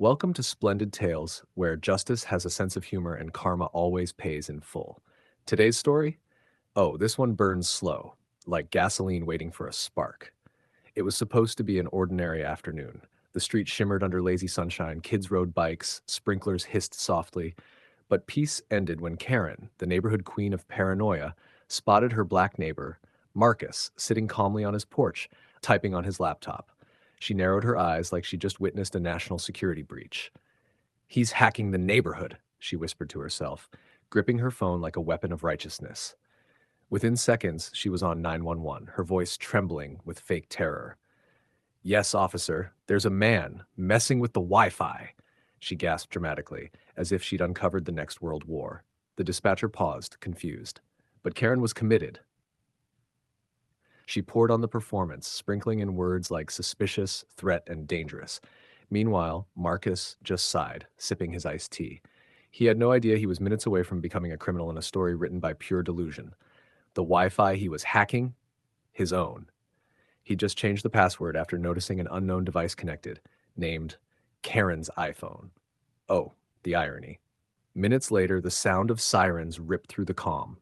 Welcome to Splendid Tales, where justice has a sense of humor and karma always pays in full. Today's story? Oh, this one burns slow, like gasoline waiting for a spark. It was supposed to be an ordinary afternoon. The street shimmered under lazy sunshine, kids rode bikes, sprinklers hissed softly. But peace ended when Karen, the neighborhood queen of paranoia, spotted her black neighbor, Marcus, sitting calmly on his porch, typing on his laptop. She narrowed her eyes like she just witnessed a national security breach. "He's hacking the neighborhood," she whispered to herself, gripping her phone like a weapon of righteousness. Within seconds, she was on 911, her voice trembling with fake terror. "Yes, officer, there's a man messing with the Wi-Fi," she gasped dramatically, as if she'd uncovered the next world war. The dispatcher paused, confused. But Karen was committed. She poured on the performance, sprinkling in words like suspicious, threat, and dangerous. Meanwhile, Marcus just sighed, sipping his iced tea. He had no idea he was minutes away from becoming a criminal in a story written by pure delusion. The Wi-Fi he was hacking? His own. He just changed the password after noticing an unknown device connected, named Karen's iPhone. Oh, the irony. Minutes later, the sound of sirens ripped through the calm.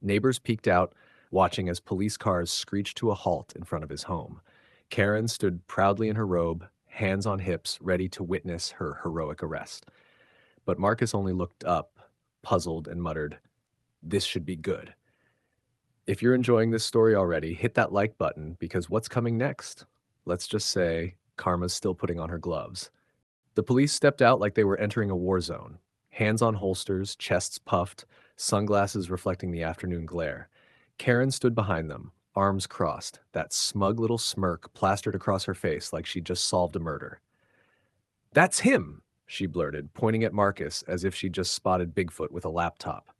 Neighbors peeked out, watching as police cars screeched to a halt in front of his home. Karen stood proudly in her robe, hands on hips, ready to witness her heroic arrest. But Marcus only looked up, puzzled, and muttered, "This should be good." If you're enjoying this story already, hit that like button because what's coming next? Let's just say Karma's still putting on her gloves. The police stepped out like they were entering a war zone. Hands on holsters, chests puffed, sunglasses reflecting the afternoon glare. Karen stood behind them, arms crossed, that smug little smirk plastered across her face like she'd just solved a murder. "That's him," she blurted, pointing at Marcus as if she'd just spotted Bigfoot with a laptop.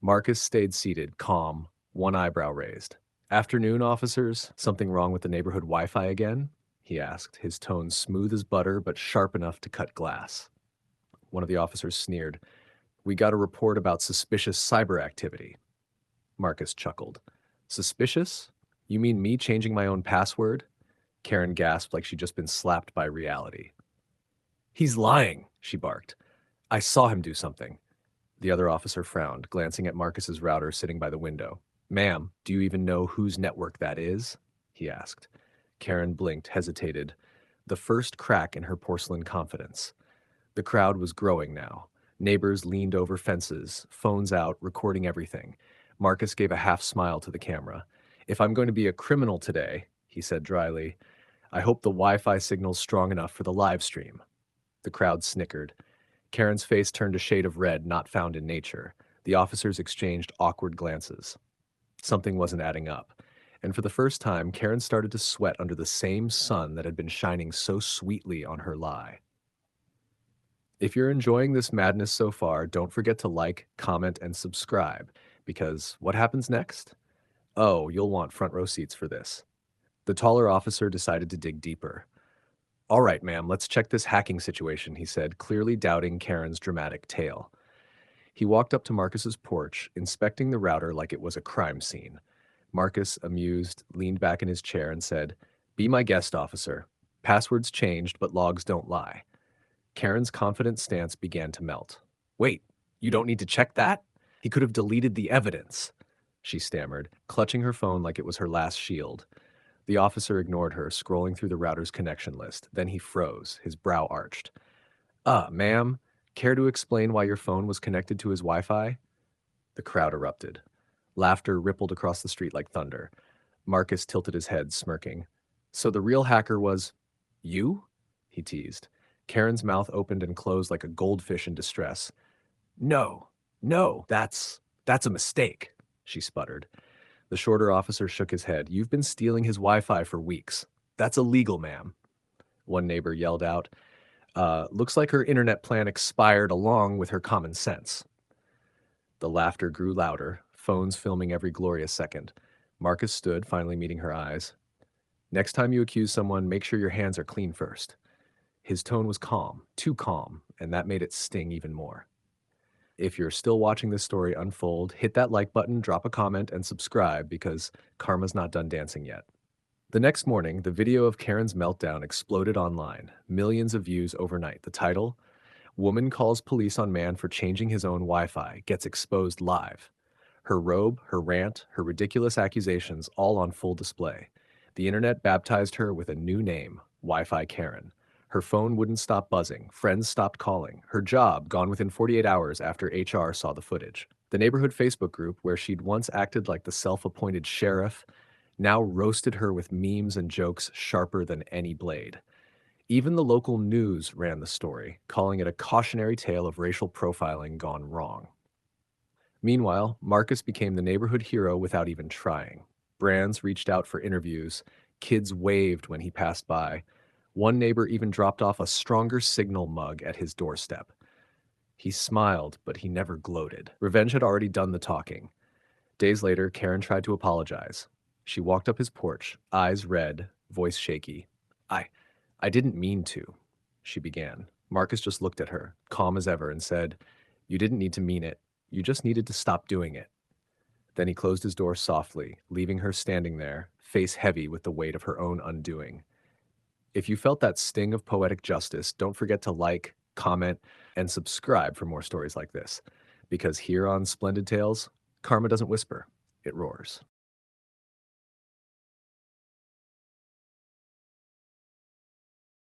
Marcus stayed seated, calm, one eyebrow raised. "Afternoon, officers. Something wrong with the neighborhood Wi-Fi again?" he asked, his tone smooth as butter but sharp enough to cut glass. One of the officers sneered. "We got a report about suspicious cyber activity." Marcus chuckled. "Suspicious? You mean me changing my own password?" Karen gasped like she'd just been slapped by reality. "He's lying," she barked. "I saw him do something." The other officer frowned, glancing at Marcus's router sitting by the window. "Ma'am, do you even know whose network that is?" he asked. Karen blinked, hesitated, the first crack in her porcelain confidence. The crowd was growing now. Neighbors leaned over fences, phones out, recording everything. Marcus gave a half smile to the camera. "If I'm going to be a criminal today," he said dryly, "I hope the Wi-Fi signal's strong enough for the live stream." The crowd snickered. Karen's face turned a shade of red not found in nature. The officers exchanged awkward glances. Something wasn't adding up. And for the first time, Karen started to sweat under the same sun that had been shining so sweetly on her lie. If you're enjoying this madness so far, don't forget to like, comment, and subscribe, because what happens next? Oh, you'll want front row seats for this. The taller officer decided to dig deeper. "All right, ma'am, let's check this hacking situation," he said, clearly doubting Karen's dramatic tale. He walked up to Marcus's porch, inspecting the router like it was a crime scene. Marcus, amused, leaned back in his chair and said, "Be my guest, officer. Passwords changed, but logs don't lie." Karen's confident stance began to melt. "Wait, you don't need to check that? He could have deleted the evidence," she stammered, clutching her phone like it was her last shield. The officer ignored her, scrolling through the router's connection list. Then he froze, his brow arched. Ma'am, care to explain why your phone was connected to his Wi-Fi?" The crowd erupted. Laughter rippled across the street like thunder. Marcus tilted his head, smirking. "So the real hacker was you?" he teased. Karen's mouth opened and closed like a goldfish in distress. "No, no, that's a mistake," she sputtered. The shorter officer shook his head. "You've been stealing his Wi-Fi for weeks. That's illegal, ma'am." One neighbor yelled out, "Looks like her internet plan expired along with her common sense." The laughter grew louder, phones filming every glorious second. Marcus stood, finally meeting her eyes. "Next time you accuse someone, make sure your hands are clean first." His tone was calm, too calm, and that made it sting even more. If you're still watching this story unfold, hit that like button, drop a comment, and subscribe because karma's not done dancing yet. The next morning, the video of Karen's meltdown exploded online, millions of views overnight. The title: Woman calls police on man for changing his own Wi Fi, gets exposed live. Her robe, her rant, her ridiculous accusations all on full display. The internet baptized her with a new name: Wi Fi Karen. Her phone wouldn't stop buzzing, friends stopped calling, her job gone within 48 hours after HR saw the footage. The neighborhood Facebook group, where she'd once acted like the self appointed sheriff, now roasted her with memes and jokes sharper than any blade. Even the local news ran the story, calling it a cautionary tale of racial profiling gone wrong. Meanwhile, Marcus became the neighborhood hero without even trying. Brands reached out for interviews, kids waved when he passed by. One neighbor even dropped off a stronger signal mug at his doorstep. He smiled, but he never gloated. Revenge had already done the talking. Days later, Karen tried to apologize. She walked up his porch, eyes red, voice shaky. I, I didn't mean to, she began. Marcus just looked at her, calm as ever, and said, "You didn't need to mean it. You just needed to stop doing it." Then he closed his door softly, leaving her standing there, face heavy with the weight of her own undoing. If you felt that sting of poetic justice, don't forget to like, comment, and subscribe for more stories like this. Because here on Splendid Tales, karma doesn't whisper, it roars.